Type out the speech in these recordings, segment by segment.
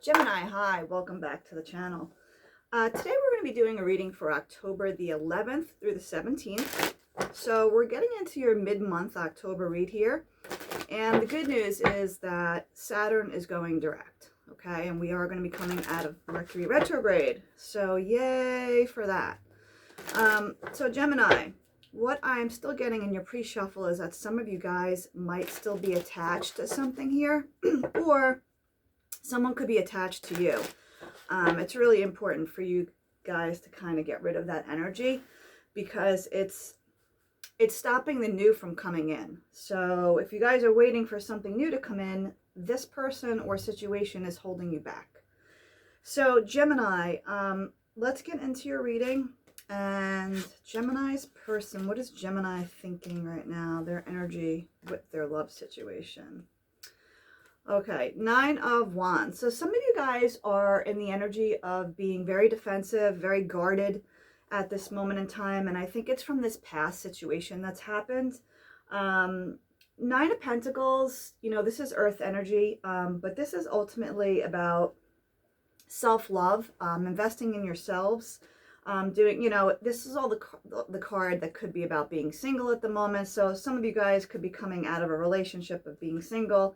Gemini, hi, welcome back to the channel. Today we're going to be doing a reading for October the 11th through the 17th. So we're getting into your mid-month October read here. And the good news is that Saturn is going direct, okay? And we are going to be coming out of Mercury retrograde. So yay for that. So Gemini, what I'm still getting in your pre-shuffle is that some of you guys might still be attached to something here, or someone could be attached to you. It's really important for you guys to kind of get rid of that energy because it's stopping the new from coming in. So if you guys are waiting for something new to come in, this person or situation is holding you back. So Gemini, let's get into your reading. And Gemini's person, what is Gemini thinking right now? Their energy with their love situation. Okay, 9 of Wands. So some of you guys are in the energy of being very defensive, very guarded at this moment in time. And I think it's from this past situation that's happened. 9 of Pentacles, you know, this is earth energy, but this is ultimately about self-love, investing in yourselves, doing, you know, this is all the card that could be about being single at the moment. So some of you guys could be coming out of a relationship of being single.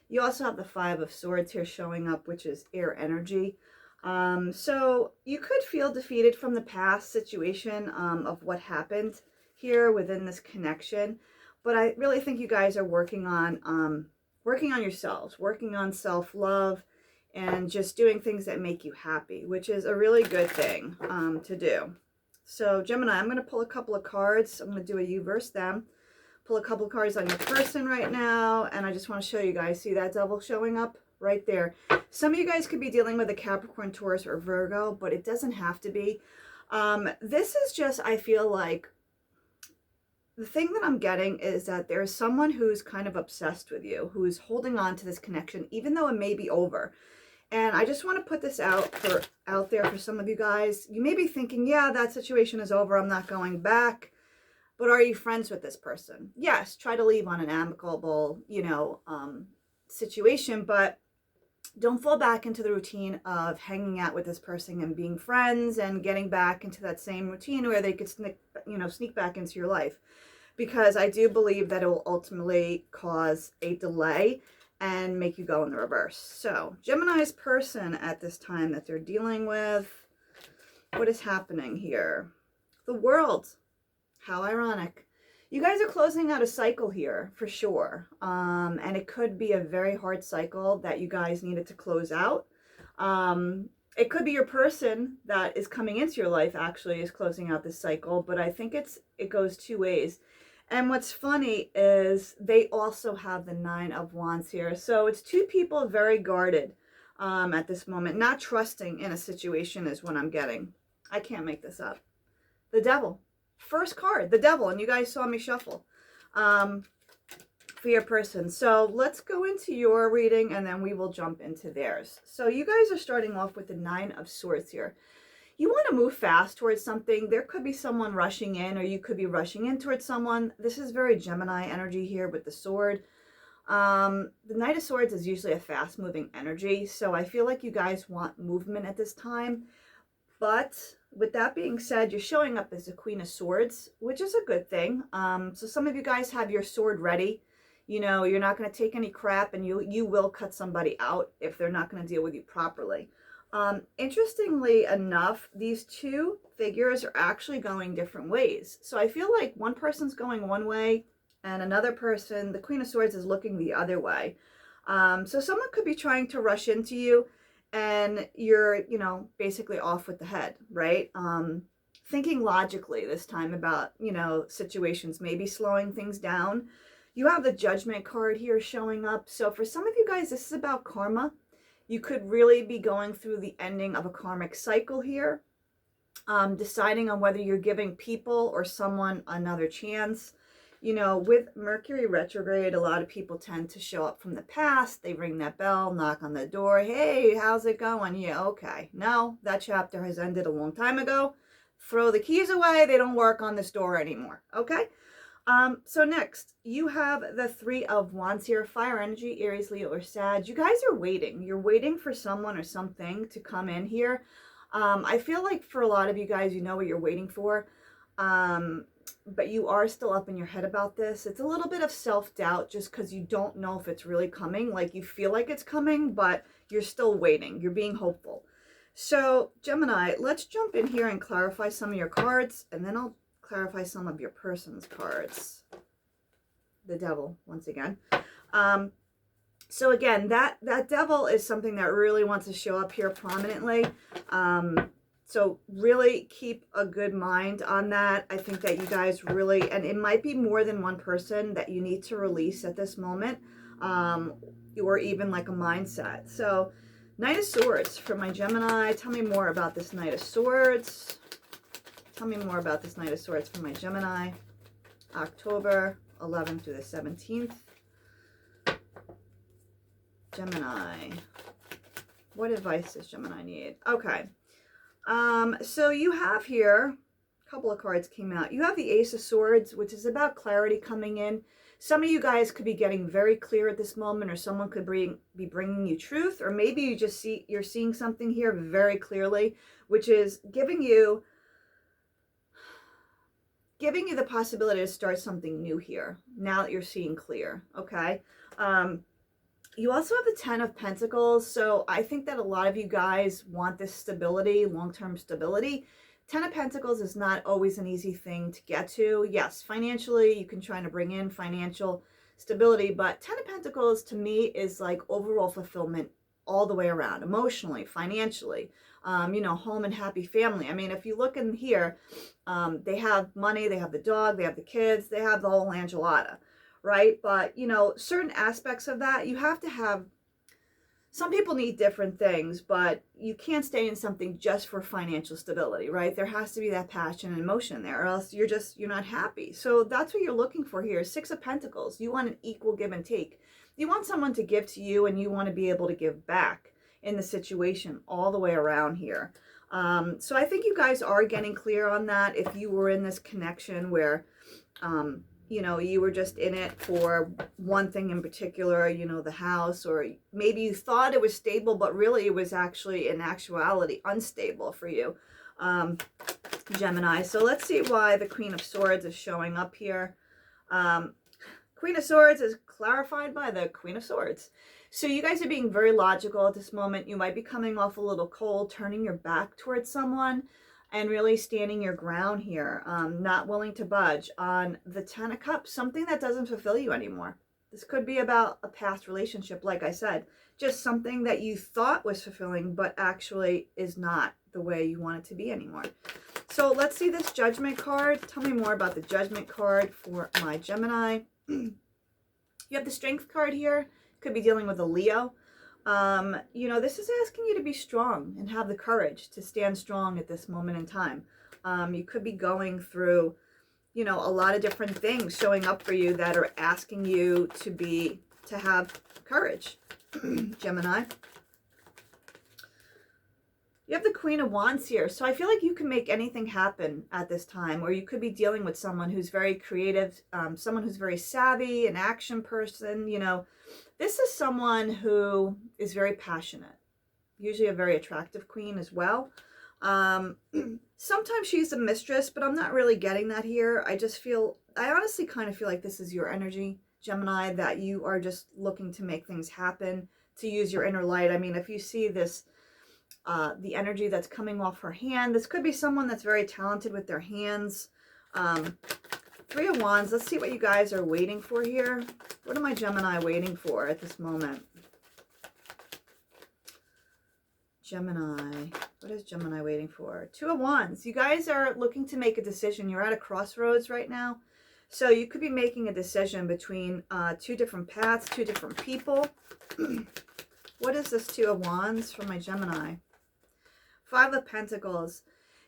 You also have the 5 of Swords here showing up, which is air energy. So you could feel defeated from the past situation of what happened here within this connection. But I really think you guys are working on yourselves, working on self-love, and just doing things that make you happy, which is a really good thing to do. So Gemini, I'm going to pull a couple of cards. I'm going to do a you versus them. Pull a couple of cards on your person right now, and I just want to show you guys. See that devil showing up right there? Some of you guys could be dealing with a Capricorn, Taurus, or Virgo, but it doesn't have to be. This is just, I feel like, the thing that I'm getting is that there's someone who's kind of obsessed with you, who's holding on to this connection, even though it may be over. And I just want to put this out there for some of you guys. You may be thinking, yeah, that situation is over. I'm not going back. But are you friends with this person? Yes, try to leave on an amicable, you know, situation, but don't fall back into the routine of hanging out with this person and being friends and getting back into that same routine where they could sneak back into your life. Because I do believe that it will ultimately cause a delay and make you go in the reverse. So Gemini's person at this time that they're dealing with, what is happening here? The World. How ironic. You guys are closing out a cycle here for sure. And it could be a very hard cycle that you guys needed to close out. It could be your person that is coming into your life actually is closing out this cycle, but I think it goes two ways. And what's funny is they also have the 9 of Wands here. So it's two people very guarded at this moment, not trusting in a situation is what I'm getting. I can't make this up. The Devil. First card, the Devil, and you guys saw me shuffle for your person. So let's go into your reading and then we will jump into theirs. So you guys are starting off with the 9 of Swords here. You want to move fast towards something. There could be someone rushing in, or you could be rushing in towards someone. This is very Gemini energy here with the sword. The Knight of Swords is usually a fast moving energy. So I feel like you guys want movement at this time. But with that being said, you're showing up as the Queen of Swords, which is a good thing. So some of you guys have your sword ready. You know, you're not going to take any crap, and you will cut somebody out if they're not going to deal with you properly. Interestingly enough, these two figures are actually going different ways. So I feel like one person's going one way and another person, the Queen of Swords, is looking the other way. So someone could be trying to rush into you, and you're, you know, basically off with the head, right? Thinking logically this time about, you know, situations, maybe slowing things down. You have the Judgment card here showing up. So for some of you guys, this is about karma. You could really be going through the ending of a karmic cycle here, deciding on whether you're giving people or someone another chance. You know, with Mercury retrograde, a lot of people tend to show up from the past. They ring that bell, knock on the door. Hey, how's it going? Yeah, okay. No, that chapter has ended a long time ago. Throw the keys away. They don't work on this door anymore. Okay? So next, you have the Three of Wands here, fire energy, Aries, Leo, or Sag. You guys are waiting. You're waiting for someone or something to come in here. I feel like for a lot of you guys, you know what you're waiting for. But you are still up in your head about this. It's a little bit of self-doubt just because you don't know if it's really coming. Like you feel like it's coming, but you're still waiting. You're being hopeful. So Gemini, let's jump in here and clarify some of your cards, and then I'll clarify some of your person's cards. The Devil, once again. So again, that Devil is something that really wants to show up here prominently. So really keep a good mind on that. I think that you guys really, and it might be more than one person that you need to release at this moment, or even like a mindset. So Knight of Swords for my Gemini. Tell me more about this Knight of Swords. Tell me more about this Knight of Swords for my Gemini. October 11th through the 17th. Gemini. What advice does Gemini need? Okay. So you have here, a couple of cards came out. You have the Ace of Swords, which is about clarity coming in. Some of you guys could be getting very clear at this moment, or someone could be bringing you truth, or maybe you just you're seeing something here very clearly, which is giving you the possibility to start something new here now that you're seeing clear. Okay. You also have the Ten of Pentacles, so I think that a lot of you guys want this stability, long-term stability. Ten of Pentacles is not always an easy thing to get to. Yes, financially, you can try to bring in financial stability, but Ten of Pentacles to me is like overall fulfillment all the way around, emotionally, financially, you know, home and happy family. I mean, if you look in here, they have money, they have the dog, they have the kids, they have the whole enchilada. Right? But, you know, certain aspects of that, you have to have, some people need different things, but you can't stay in something just for financial stability, right? There has to be that passion and emotion there, or else you're not happy. So that's what you're looking for here. Six of Pentacles. You want an equal give and take. You want someone to give to you, and you want to be able to give back in the situation all the way around here. So I think you guys are getting clear on that. If you were in this connection where, you know, you were just in it for one thing in particular, you know, the house, or maybe you thought it was stable, but really it was actually in actuality unstable for you, Gemini. So let's see why the Queen of Swords is showing up here. Queen of Swords is clarified by the Queen of Swords. So you guys are being very logical at this moment. You might be coming off a little cold, turning your back towards someone, and really standing your ground here, not willing to budge on the Ten of Cups, something that doesn't fulfill you anymore. This could be about a past relationship, like I said, just something that you thought was fulfilling, but actually is not the way you want it to be anymore. So let's see this Judgment card. Tell me more about the Judgment card for my Gemini. You have the Strength card here. Could be dealing with a Leo. You know, this is asking you to be strong and have the courage to stand strong at this moment in time. You could be going through, you know, a lot of different things showing up for you that are asking you to have courage, Gemini. You have the Queen of Wands here. So I feel like you can make anything happen at this time, or you could be dealing with someone who's very creative, someone who's very savvy, an action person, you know. This is someone who is very passionate, usually a very attractive queen as well. Sometimes she's a mistress, but I'm not really getting that here. I honestly kind of feel like this is your energy, Gemini, that you are just looking to make things happen, to use your inner light. I mean, if you see this, the energy that's coming off her hand, this could be someone that's very talented with their hands. Three of Wands. Let's see what you guys are waiting for here. What am I, Gemini, waiting for at this moment? Gemini. What is Gemini waiting for? Two of Wands. You guys are looking to make a decision. You're at a crossroads right now. So you could be making a decision between two different paths, two different people. What is this Two of Wands for my Gemini? Five of Pentacles.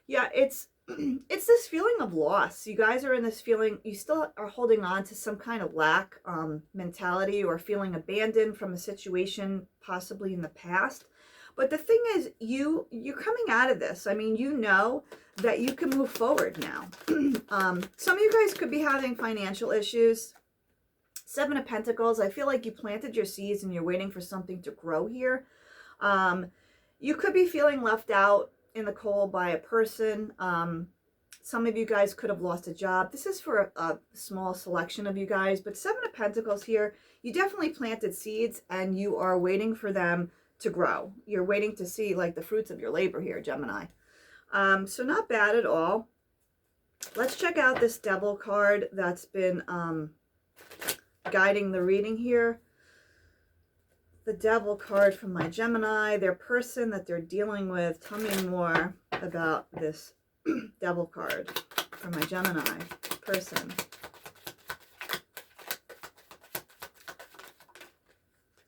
Yeah, it's this feeling of loss. You guys are in this feeling, you still are holding on to some kind of lack mentality, or feeling abandoned from a situation possibly in the past. But the thing is, you're coming out of this. I mean, you know that you can move forward now. Some of you guys could be having financial issues. Seven of Pentacles, I feel like you planted your seeds and you're waiting for something to grow here. You could be feeling left out in the cold by a person. Some of you guys could have lost a job. This is for a small selection of you guys, but Seven of Pentacles here, you definitely planted seeds and you are waiting for them to grow. You're waiting to see like the fruits of your labor here, Gemini. So not bad at all. Let's check out this Devil card that's been guiding the reading here. The Devil card from my Gemini, their person that they're dealing with. Tell me more about this Devil card for my Gemini person.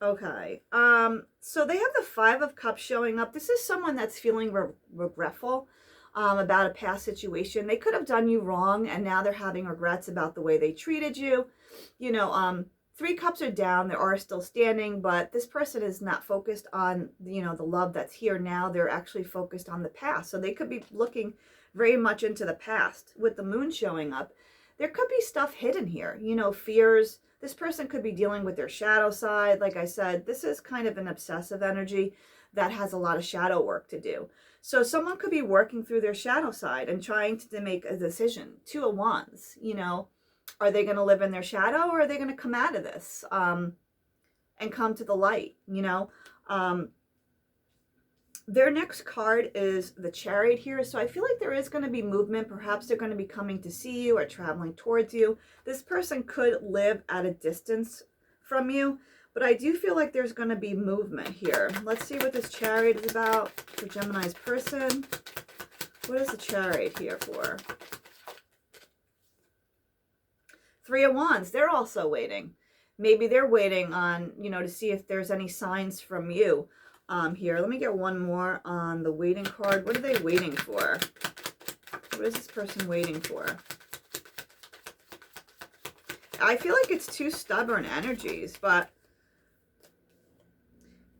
Okay, so they have the Five of Cups showing up. This is someone that's feeling regretful about a past situation. They could have done you wrong, and now they're having regrets about the way they treated you. You know, Three Cups are down. They are still standing, but this person is not focused on, you know, the love that's here now. They're actually focused on the past. So they could be looking very much into the past. With the Moon showing up, there could be stuff hidden here, you know, fears. This person could be dealing with their shadow side. Like I said, this is kind of an obsessive energy that has a lot of shadow work to do. So someone could be working through their shadow side and trying to make a decision. Two of Wands, you know, are they going to live in their shadow, or are they going to come out of this and come to the light, you know? Their next card is the Chariot here. So I feel like there is going to be movement. Perhaps they're going to be coming to see you or traveling towards you. This person could live at a distance from you, but I do feel like there's going to be movement here. Let's see what this Chariot is about for Gemini's person. What is the Chariot here for? Three of Wands, they're also waiting. Maybe they're waiting on, you know, to see if there's any signs from you. Here, let me get one more on the waiting card. What are they waiting for? What is this person waiting for? I feel like it's two stubborn energies, but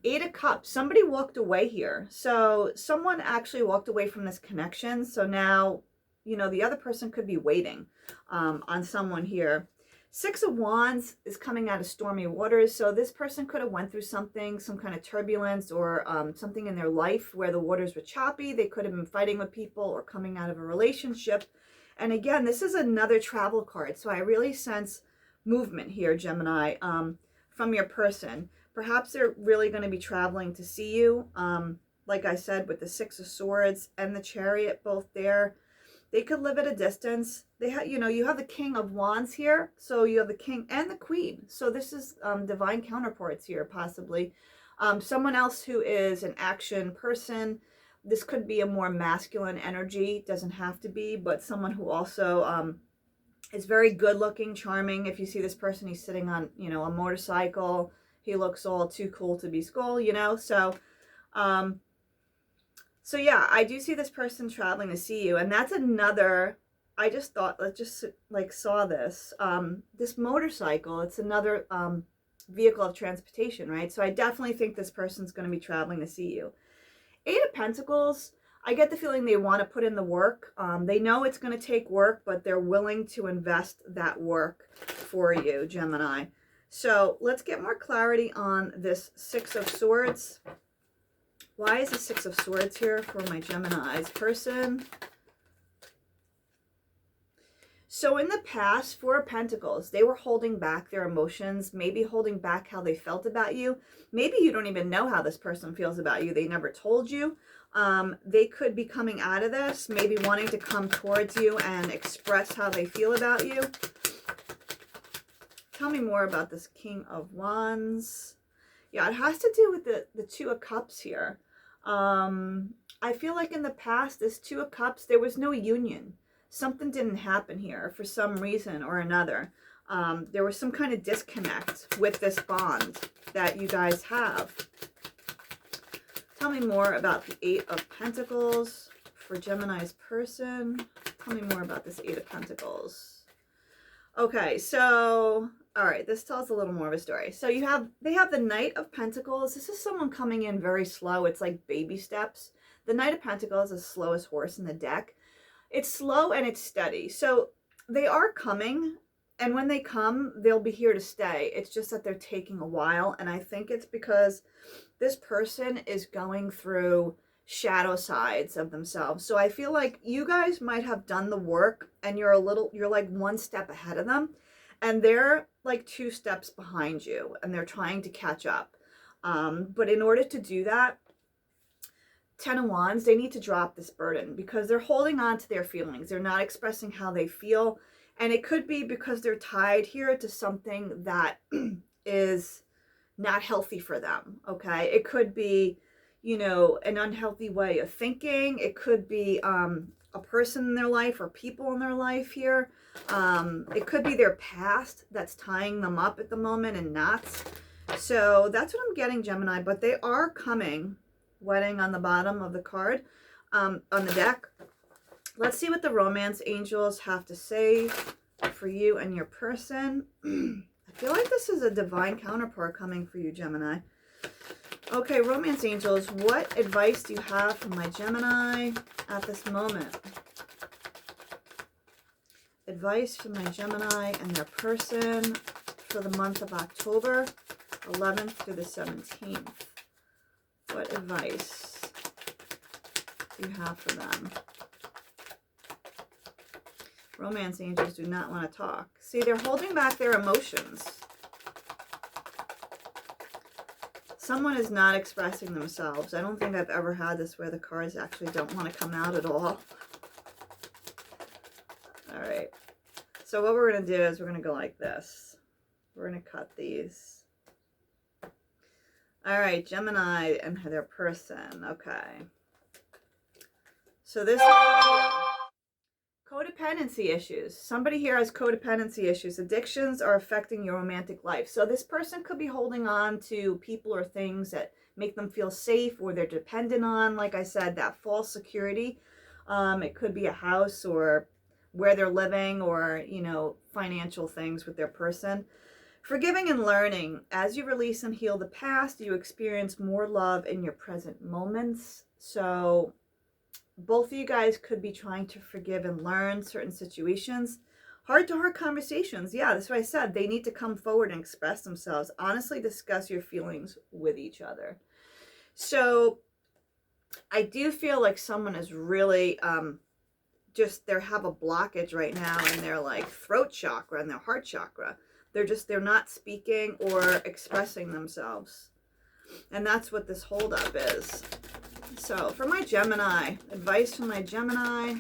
Eight of Cups. Somebody walked away here. So someone actually walked away from this connection. So now, you know, the other person could be waiting on someone here. Six of Wands is coming out of stormy waters. So this person could have went through something, some kind of turbulence or something in their life where the waters were choppy. They could have been fighting with people or coming out of a relationship. And again, this is another travel card. So I really sense movement here, Gemini, from your person. Perhaps they're really going to be traveling to see you. Like I said, with the Six of Swords and the Chariot both there. They could live at a distance. They have, you know, you have the King of Wands here. So you have the King and the Queen. So this is divine counterparts here, possibly. Someone else who is an action person. This could be a more masculine energy. Doesn't have to be, but someone who also is very good looking, charming. If you see this person, he's sitting on, you know, a motorcycle. He looks all too cool to be skull, you know. So, so yeah, I do see this person traveling to see you. And that's another, I just thought, let's just like saw this. This motorcycle, it's another vehicle of transportation, right? So I definitely think this person's going to be traveling to see you. Eight of Pentacles, I get the feeling they want to put in the work. They know it's going to take work, but they're willing to invest that work for you, Gemini. So let's get more clarity on this Six of Swords. Why is the Six of Swords here for my Gemini's person? So in the past, Four of Pentacles, they were holding back their emotions, maybe holding back how they felt about you. Maybe you don't even know how this person feels about you. They never told you. They could be coming out of this, maybe wanting to come towards you and express how they feel about you. Tell me more about this King of Wands. Yeah, it has to do with the Two of Cups here. I feel like in the past, this Two of Cups, there was no union. Something didn't happen here for some reason or another. There was some kind of disconnect with this bond that you guys have. Tell me more about the Eight of Pentacles for Gemini's person. Tell me more about this Eight of Pentacles. Okay, so All right, this tells a little more of a story. So they have the Knight of Pentacles. This is someone coming in very slow. It's like baby steps. The Knight of Pentacles is the slowest horse in the deck. It's slow and it's steady. So they are coming, and when they come, they'll be here to stay. It's just that they're taking a while, and I think it's because this person is going through shadow sides of themselves. So I feel like you guys might have done the work, and you're like one step ahead of them, and they're like 2 steps behind you, and they're trying to catch up. But in order to do that, 10 of Wands, they need to drop this burden because they're holding on to their feelings. They're not expressing how they feel. And it could be because they're tied here to something that is not healthy for them, okay? It could be, you know, an unhealthy way of thinking. It could be a person in their life or people in their life here. It could be their past that's tying them up at the moment in knots. So that's what I'm getting, Gemini. But they are coming. Wedding on the bottom of the card, on the deck. Let's see what the romance angels have to say for you and your person. I feel like this is a divine counterpart coming for you, Gemini. Okay, romance angels, what advice do you have for my Gemini at this moment? Advice for my Gemini and their person for the month of October 11th through the 17th. What advice do you have for them? Romance angels do not want to talk. See, they're holding back their emotions. Someone is not expressing themselves. I don't think I've ever had this where the cards actually don't want to come out at all. All right. So what we're going to do is we're going to go like this. We're going to cut these. All right, Gemini and their person. Okay. So this is codependency issues. Somebody here has codependency issues. Addictions are affecting your romantic life. So this person could be holding on to people or things that make them feel safe or they're dependent on, like I said, that false security. It could be a house or where they're living or, you know, financial things with their person. Forgiving and learning. As you release and heal the past, you experience more love in your present moments. So both of you guys could be trying to forgive and learn certain situations. Heart-to-heart conversations. Yeah, that's what I said. They need to come forward and express themselves. Honestly discuss your feelings with each other. So I do feel like someone is really they have a blockage right now in their like throat chakra and their heart chakra. They're not speaking or expressing themselves. And that's what this holdup is. So for my Gemini, advice for my Gemini,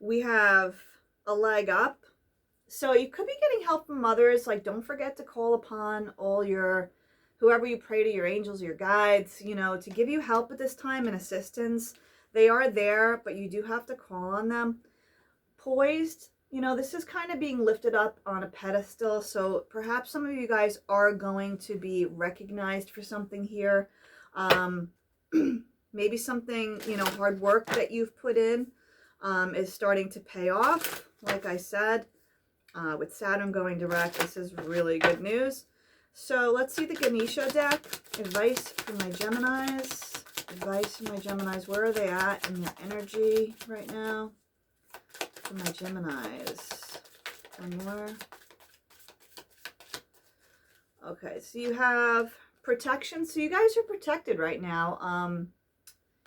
we have a leg up. So you could be getting help from others. Like, don't forget to call upon whoever you pray to, your angels, your guides, you know, to give you help at this time and assistance. They are there, but you do have to call on them. Poised. You know, this is kind of being lifted up on a pedestal, so perhaps some of you guys are going to be recognized for something here. Maybe something, you know, hard work that you've put in is starting to pay off. Like I said, with Saturn going direct, this is really good news. So let's see the Ganesha deck. Advice for my Geminis. Advice for my Geminis. Where are they at in their energy right now? For my Geminis. One more. Okay, so you have protection. So you guys are protected right now.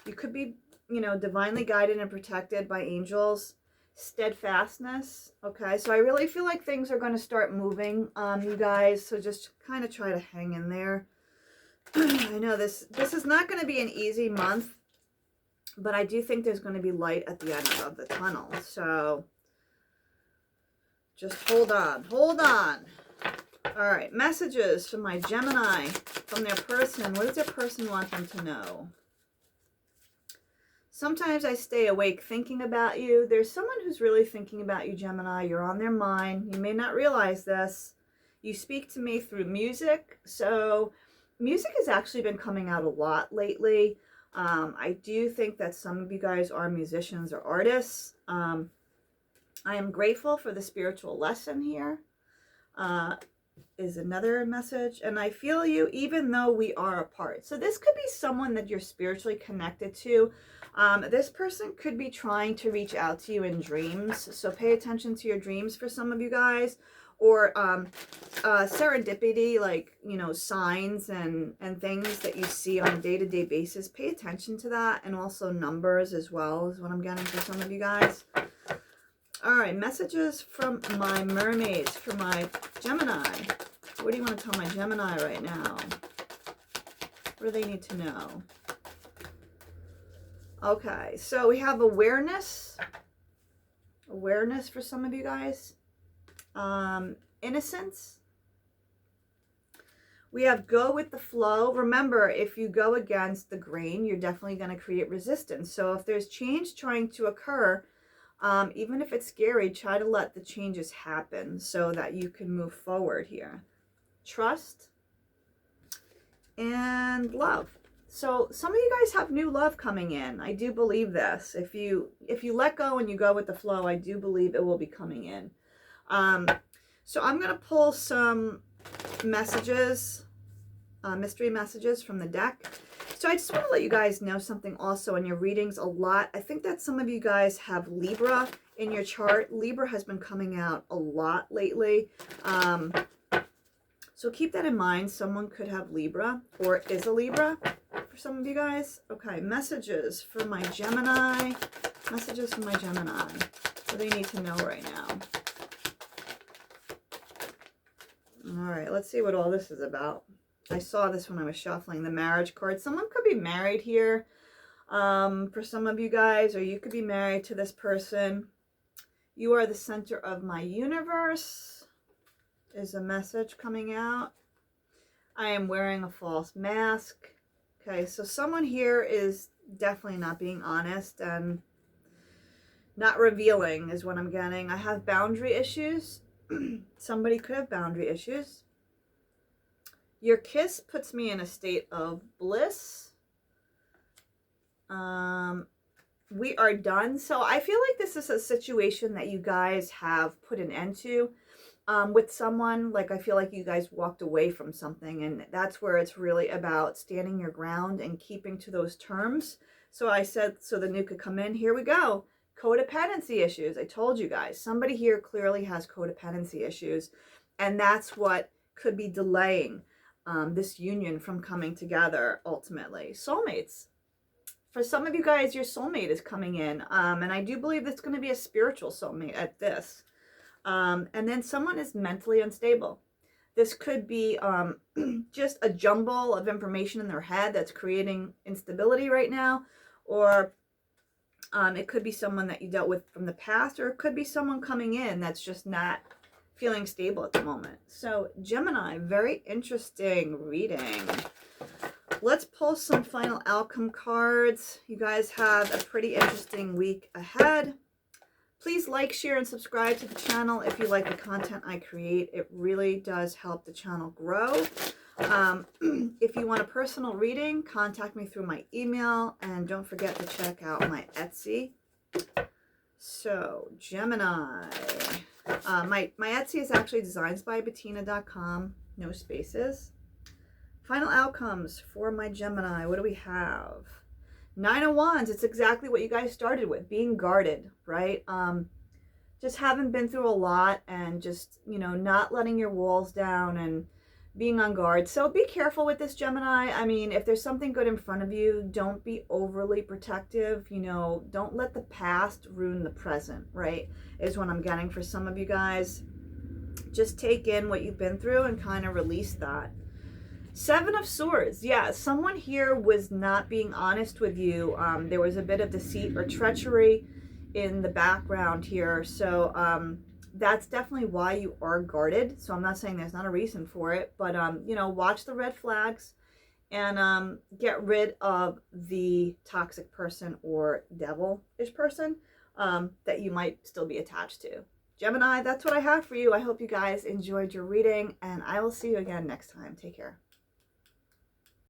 You could be, you know, divinely guided and protected by angels. Steadfastness. Okay, so I really feel like things are going to start moving, you guys. So just kind of try to hang in there. I know this is not going to be an easy month. But I do think there's going to be light at the end of the tunnel. So just hold on. Hold on. All right. Messages from my Gemini, from their person. What does their person want them to know? Sometimes I stay awake thinking about you. There's someone who's really thinking about you, Gemini. You're on their mind. You may not realize this. You speak to me through music. So music has actually been coming out a lot lately. I do think that some of you guys are musicians or artists. I am grateful for the spiritual lesson here. Is another message. And I feel you even though we are apart. So this could be someone that you're spiritually connected to. This person could be trying to reach out to you in dreams. So pay attention to your dreams for some of you guys. Or serendipity, like, you know, signs and things that you see on a day-to-day basis. Pay attention to that. And also numbers as well is what I'm getting for some of you guys. All right, messages from my mermaids, for my Gemini. What do you want to tell my Gemini right now? What do they need to know? Okay, so we have awareness. Awareness for some of you guys. Innocence. We have go with the flow. Remember, if you go against the grain, you're definitely going to create resistance. So if there's change trying to occur, even if it's scary, try to let the changes happen so that you can move forward here. Trust and love. So some of you guys have new love coming in. I do believe this. If you let go and you go with the flow, I do believe it will be coming in. So I'm going to pull some messages, mystery messages from the deck. So I just want to let you guys know something also in your readings a lot. I think that some of you guys have Libra in your chart. Libra has been coming out a lot lately. So keep that in mind. Someone could have Libra or is a Libra for some of you guys. Okay, messages for my Gemini. Messages for my Gemini. What do they need to know right now? All right, let's see what all this is about. I saw this when I was shuffling the marriage card. Someone could be married here for some of you guys, or you could be married to this person. You are the center of my universe is a message coming out. I am wearing a false mask. Okay, so someone here is definitely not being honest and not revealing is what I'm getting. I have boundary issues. Somebody could have boundary issues. Your kiss puts me in a state of bliss. We are done. So I feel like this is a situation that you guys have put an end to with someone. Like I feel like you guys walked away from something, and that's where it's really about standing your ground and keeping to those terms. So I said, so the new could come in. Here we go. Codependency issues. I told you guys, somebody here clearly has codependency issues, and that's what could be delaying this union from coming together ultimately. Soulmates. For some of you guys, your soulmate is coming in, and I do believe it's going to be a spiritual soulmate at this. And then someone is mentally unstable. This could be just a jumble of information in their head that's creating instability right now, or it could be someone that you dealt with from the past, or it could be someone coming in that's just not feeling stable at the moment. So Gemini, very interesting reading. Let's pull some final outcome cards. You guys have a pretty interesting week ahead. Please like, share, and subscribe to the channel if you like the content I create. It really does help the channel grow. If you want a personal reading, contact me through my email, and don't forget to check out my Etsy. So Gemini, my Etsy is actually designsbybettina.com, no spaces. Final outcomes for my Gemini. What do we have? 9 of Wands. It's exactly what you guys started with, being guarded, right? Just having been through a lot and just, you know, not letting your walls down and being on guard. So be careful with this, Gemini. I mean, if there's something good in front of you, don't be overly protective. You know, don't let the past ruin the present, right? Is what I'm getting for some of you guys. Just take in what you've been through and kind of release that. 7 of Swords. Yeah, someone here was not being honest with you. There was a bit of deceit or treachery in the background here. So that's definitely why you are guarded. So I'm not saying there's not a reason for it, but you know, watch the red flags and get rid of the toxic person or devilish person that you might still be attached to. Gemini, that's what I have for you. I hope you guys enjoyed your reading, and I will see you again next time. Take care.